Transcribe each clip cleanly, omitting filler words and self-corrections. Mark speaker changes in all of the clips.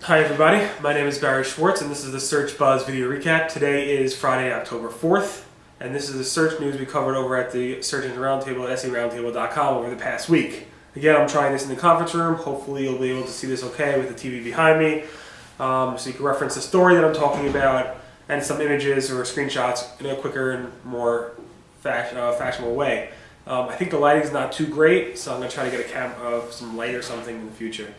Speaker 1: Hi everybody, my name is Barry Schwartz and this is the Search Buzz video recap. Today is Friday, October 4th, and this is the search news we covered over at the Search Engine Roundtable at seroundtable.com over the past week. Again, I'm trying this in the conference room. Hopefully you'll be able to see this okay with the TV behind me, so you can reference the story that I'm talking about and some images or screenshots in a quicker and more fashionable way. I think the lighting's not too great, so I'm going to try to get some light or something in the future.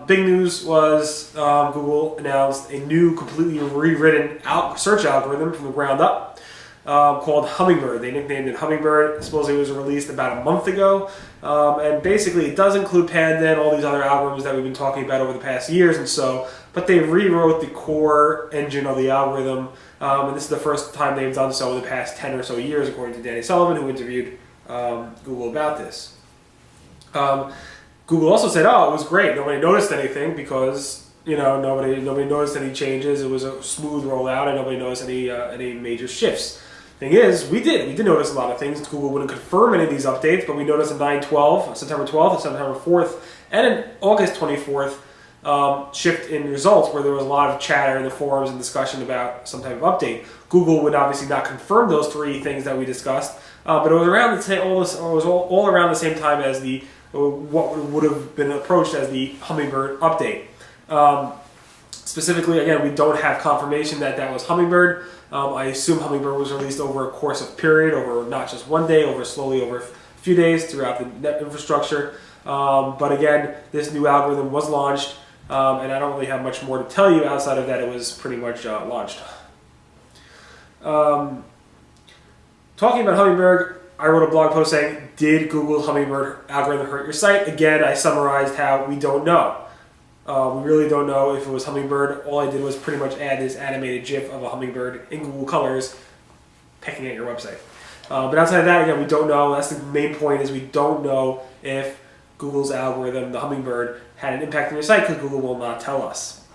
Speaker 1: Big news was Google announced a new, completely rewritten search algorithm from the ground up called Hummingbird. They nicknamed it Hummingbird. Supposedly it was released about a month ago, and basically it does include Panda and all these other algorithms that we've been talking about over the past years and so, but they rewrote the core engine of the algorithm, and this is the first time they've done so in the past 10 or so years, according to Danny Sullivan, who interviewed Google about this. Google also said, "Oh, it was great. Nobody noticed anything because nobody noticed any changes. It was a smooth rollout, and nobody noticed any major shifts." Thing is, we did notice a lot of things. Google wouldn't confirm any of these updates, but we noticed on September 12th, and September 4th, and in August 24th, shift in results where there was a lot of chatter in the forums and discussion about some type of update. Google would obviously not confirm those three things that we discussed, but it was around the same, all around the same time as what would have been approached as the Hummingbird update. Specifically, again, we don't have confirmation that that was Hummingbird. I assume Hummingbird was released over a course of period, over not just one day, slowly over a few days throughout the net infrastructure. But again, this new algorithm was launched, and I don't really have much more to tell you outside of that it was pretty much launched. Talking about Hummingbird, I wrote a blog post saying, did Google's Hummingbird algorithm hurt your site? Again, I summarized how we don't know. We really don't know if it was Hummingbird. All I did was pretty much add this animated GIF of a hummingbird in Google Colors pecking at your website. But outside of that, again, we don't know. That's the main point, is we don't know if Google's algorithm, the Hummingbird, had an impact on your site because Google will not tell us.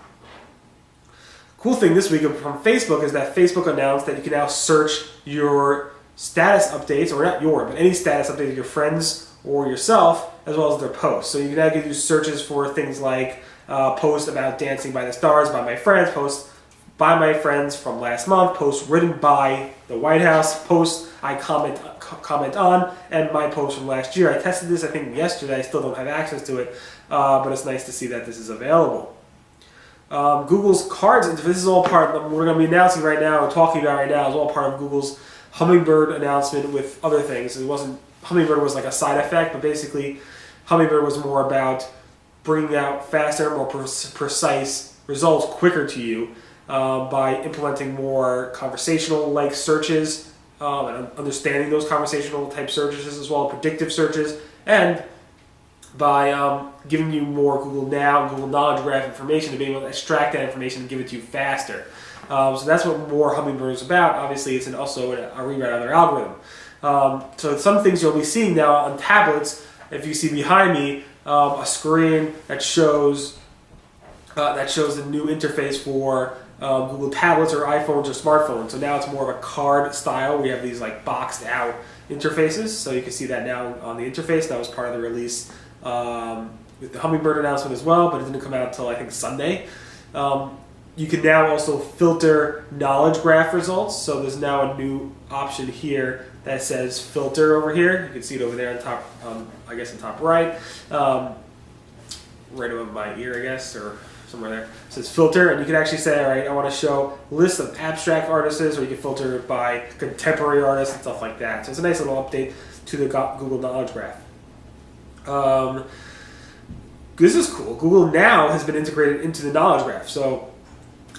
Speaker 1: Cool thing this week from Facebook is that Facebook announced that you can now search your status updates, or not your, but any status update of your friends or yourself, as well as their posts. So you can now do searches for things like posts about Dancing by the Stars by my friends, posts by my friends from last month, posts written by the White House, posts I comment on, and my post from last year. I tested this, I think, yesterday. I still don't have access to it, but it's nice to see that this is available. Google's cards, this is all part of, we're going to be announcing right now, or talking about right now, is all part of Google's Hummingbird announcement with other things. Hummingbird was like a side effect, but basically Hummingbird was more about bringing out faster, more precise results quicker to you by implementing more conversational-like searches and understanding those conversational-type searches as well, predictive searches, and by giving you more Google Now and Google Knowledge Graph information to be able to extract that information and give it to you faster. So that's what more Hummingbird is about. Obviously, it's also a rewrite of their algorithm. So some things you'll be seeing now on tablets. If you see behind me a screen that shows the new interface for Google tablets or iPhones or smartphones. So now it's more of a card style. We have these like boxed out interfaces. So you can see that now on the interface. That was part of the release with the Hummingbird announcement as well, but it didn't come out until I think Sunday. You can now also filter knowledge graph results. So there's now a new option here that says filter over here. You can see it over there on top, I guess on top right. Right above my ear, I guess, or somewhere there. It says filter, and you can actually say, all right, I want to show a list of abstract artists, or you can filter it by contemporary artists and stuff like that. So it's a nice little update to the Google Knowledge Graph. This is cool. Google Now has been integrated into the Knowledge Graph. So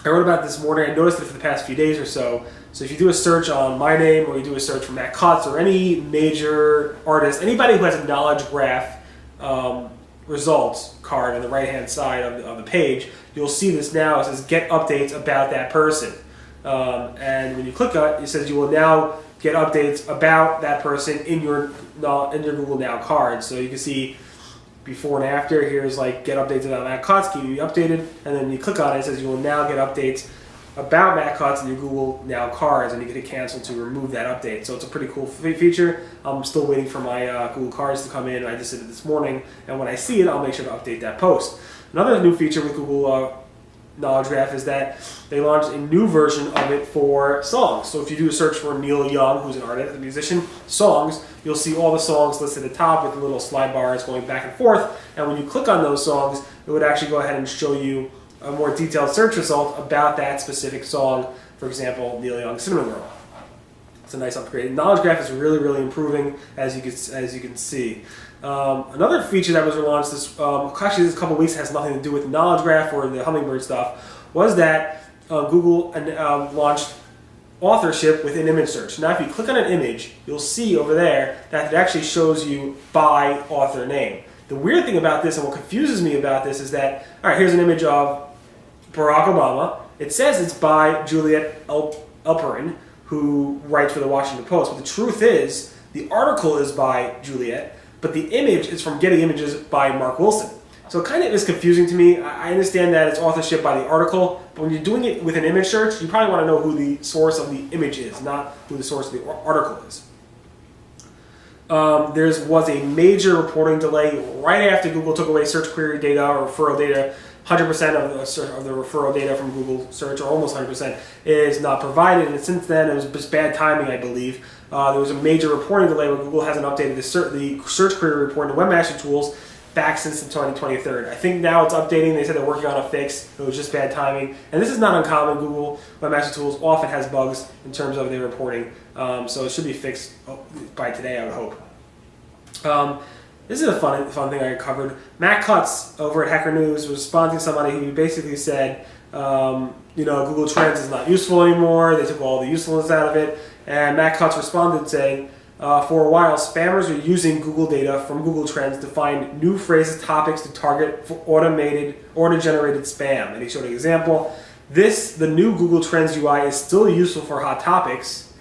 Speaker 1: I wrote about it this morning. I noticed it for the past few days or so. So if you do a search on my name, or you do a search for Matt Cutts or any major artist, anybody who has a Knowledge Graph results card on the right-hand side of the page, you'll see this now. It says get updates about that person. And when you click on it, it says you will now get updates about that person in your Google Now card. So you can see before and after. Here's like get updates about Matt Cutts, keep you updated, and then you click on it, it says you will now get updates about Matt Cutts in your Google Now cards, and you can hit cancel to remove that update. So it's a pretty cool feature. I'm still waiting for my Google cards to come in. I just did it this morning, and when I see it, I'll make sure to update that post. Another new feature with Google Knowledge Graph is that they launched a new version of it for songs. So if you do a search for Neil Young, who's an artist, a musician, songs, you'll see all the songs listed at the top with little slide bars going back and forth. And when you click on those songs, it would actually go ahead and show you a more detailed search result about that specific song. For example, Neil Young, Cinnamon Girl. It's a nice upgrade. Knowledge Graph is really, really improving, as you can see. Another feature that was relaunched this couple of weeks, has nothing to do with Knowledge Graph or the Hummingbird stuff, was that Google launched authorship within image search. Now, if you click on an image, you'll see over there that it actually shows you by author name. The weird thing about this, and what confuses me about this, is that, all right, here's an image of Barack Obama. It says it's by Juliet Alperin, who writes for the Washington Post. But the truth is, the article is by Juliet, but the image is from Getty Images by Mark Wilson. So it kind of is confusing to me. I understand that it's authorship by the article, but when you're doing it with an image search, you probably want to know who the source of the image is, not who the source of the article is. There was a major reporting delay right after Google took away search query data or referral data. 100% of the referral data from Google search, or almost 100%, is not provided. And since then, it was just bad timing, I believe. There was a major reporting delay where Google hasn't updated the search query report in the Webmaster Tools back since the 23rd. I think now it's updating. They said they're working on a fix. It was just bad timing. And this is not uncommon. Google Webmaster Tools often has bugs in terms of their reporting. So it should be fixed by today, I would hope. This is a fun thing I covered. Matt Cutts over at Hacker News was responding to somebody who basically said, Google Trends is not useful anymore. They took all the usefulness out of it. And Matt Cutts responded saying, for a while, spammers are using Google data from Google Trends to find new phrases, topics to target for automated, auto-generated spam. And he showed an example. The new Google Trends UI is still useful for hot topics,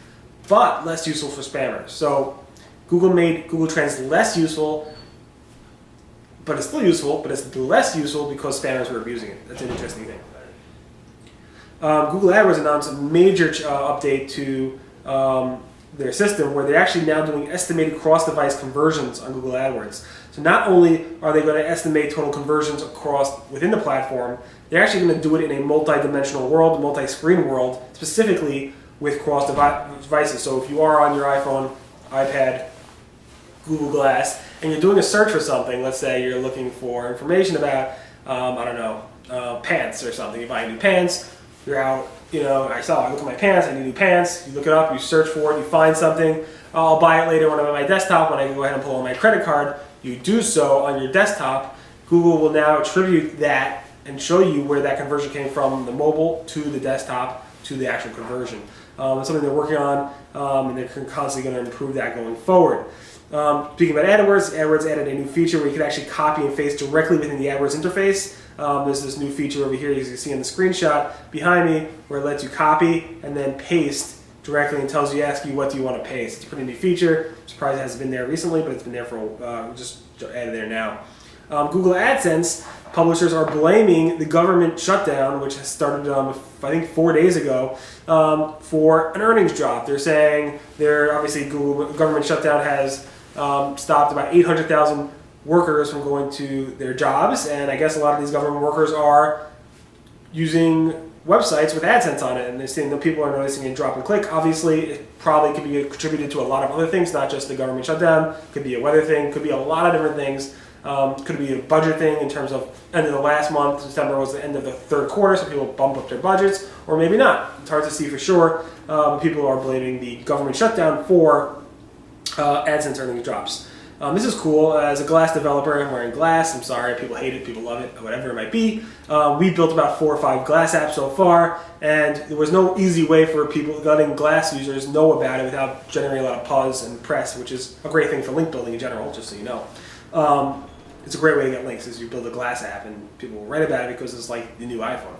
Speaker 1: but less useful for spammers. So Google made Google Trends less useful, but it's still useful, but it's less useful because spammers were abusing it. That's an interesting thing. Google Adwords announced a major update to their system where they're actually now doing estimated cross-device conversions on Google Adwords. So not only are they going to estimate total conversions within the platform, they're actually going to do it in a multi-dimensional world, a multi-screen world, specifically with cross-devices. So if you are on your iPhone, iPad, Google Glass, and you're doing a search for something, let's say you're looking for information about, pants or something. You're buying new pants, you're out, I look at my pants, I need new pants, you look it up, you search for it, you find something, I'll buy it later when I'm at my desktop, when I can go ahead and pull on my credit card, you do so on your desktop. Google will now attribute that and show you where that conversion came from the mobile to the desktop to the actual conversion. It's something they're working on, and they're constantly going to improve that going forward. Speaking about AdWords, AdWords added a new feature where you can actually copy and paste directly within the AdWords interface. There's this new feature over here, as you can see in the screenshot behind me, where it lets you copy and then paste directly and asks you what do you want to paste. It's a pretty neat feature. I'm surprised it hasn't been there recently, but it's been there for just added there now. Google AdSense publishers are blaming the government shutdown, which has started, I think, 4 days ago, for an earnings drop. They're saying Google government shutdown has stopped about 800,000 workers from going to their jobs, and I guess a lot of these government workers are using websites with AdSense on it, and they're seeing that people are noticing a drop and click. Obviously, it probably could be contributed to a lot of other things, not just the government shutdown. Could be a weather thing, could be a lot of different things. Could be a budget thing in terms of end of the last month. September was the end of the third quarter, so people bump up their budgets, or maybe not. It's hard to see for sure. People are blaming the government shutdown for AdSense earnings drops. This is cool. As a Glass developer, I'm wearing Glass. I'm sorry, people hate it, people love it, whatever it might be. We built about 4 or 5 Glass apps so far, and there was no easy way for people, letting Glass users know about it without generating a lot of pause and press, which is a great thing for link building in general, just so you know. It's a great way to get links is you build a Glass app and people will write about it because it's like the new iPhone.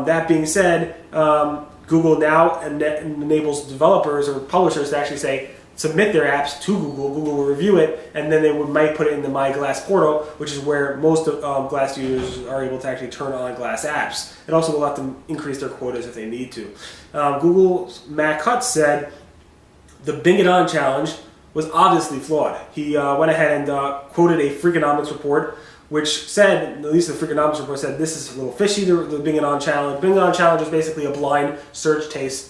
Speaker 1: That being said, Google now enables developers or publishers to actually submit their apps to Google. Google will review it, and then they might put it in the My Glass portal, which is where most Glass users are able to actually turn on Glass apps. It also will let them increase their quotas if they need to. Google's Matt Cutts said the Bing It On challenge was obviously flawed. He went ahead and quoted a Freakonomics report which said, at least the Freakonomics report said, this is a little fishy, the Bing and On challenge. Bing and On challenge is basically a blind search taste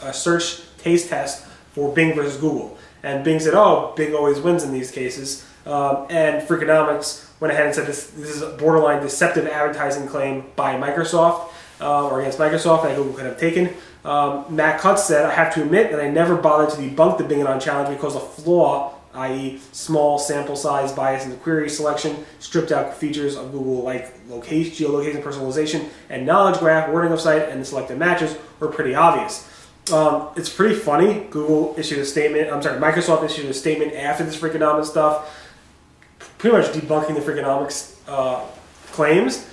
Speaker 1: test for Bing versus Google. And Bing said, oh, Bing always wins in these cases. And Freakonomics went ahead and said this is a borderline deceptive advertising claim by Microsoft, or against Microsoft, that Google could have taken. Matt Cutts said, I have to admit that I never bothered to debunk the Bing and On challenge because a flaw, i.e. small sample size bias in the query selection, stripped out features of Google like location, geolocation, personalization, and knowledge graph, wording of site, and the selected matches were pretty obvious. It's pretty funny. Microsoft issued a statement after this Freakonomics stuff, pretty much debunking the Freakonomics claims.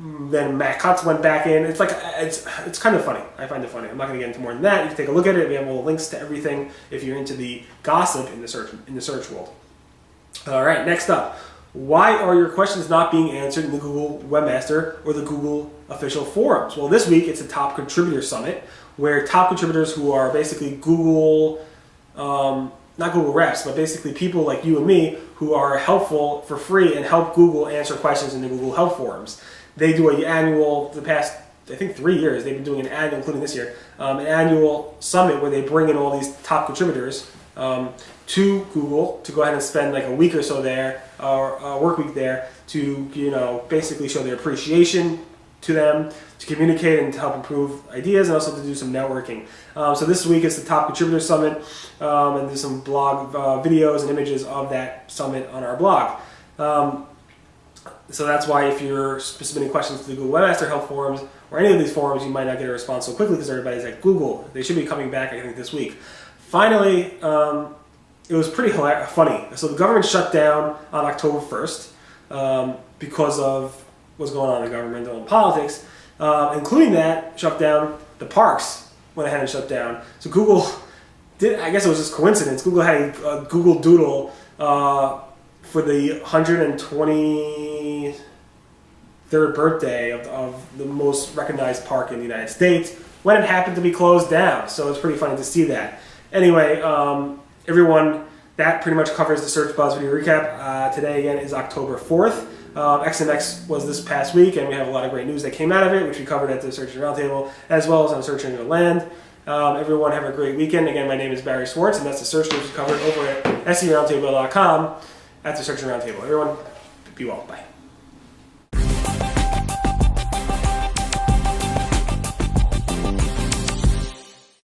Speaker 1: Then Matt Cutts went back in. It's kind of funny. I find it funny. I'm not going to get into more than that. You can take a look at it. We have all the links to everything if you're into the gossip in the search world. All right, next up. Why are your questions not being answered in the Google Webmaster or the Google official forums? Well, this week it's a Top Contributor Summit, where top contributors who are basically Google, not Google reps, but basically people like you and me who are helpful for free and help Google answer questions in the Google Help forums. They do an annual, the past, I think 3 years, they've been doing an annual, including this year, an annual summit where they bring in all these top contributors to Google to go ahead and spend like a week or so there, or a work week there, to basically show their appreciation to them, to communicate and to help improve ideas, and also to do some networking. So this week is the Top Contributor Summit, and there's some blog videos and images of that summit on our blog. So that's why if you're submitting questions to the Google Webmaster Help forums or any of these forums, you might not get a response so quickly because everybody's at Google. They should be coming back, I think, this week. Finally, it was pretty funny. So the government shut down on October 1st because of what's going on in government and politics, including that shutdown. The parks went ahead and shut down. So Google did, I guess it was just coincidence, Google had a Google Doodle for the 123rd birthday of the most recognized park in the United States, when it happened to be closed down. So it's pretty funny to see that. Anyway, everyone, that pretty much covers the Search Buzz video recap. Today, again, is October 4th. XMX was this past week, and we have a lot of great news that came out of it, which we covered at the Search Engine Roundtable, as well as on Search Engine Land. Everyone have a great weekend. Again, my name is Barry Swartz, and that's the search news covered over at seroundtable.com at the Search Engine Roundtable. Everyone, be well. Bye.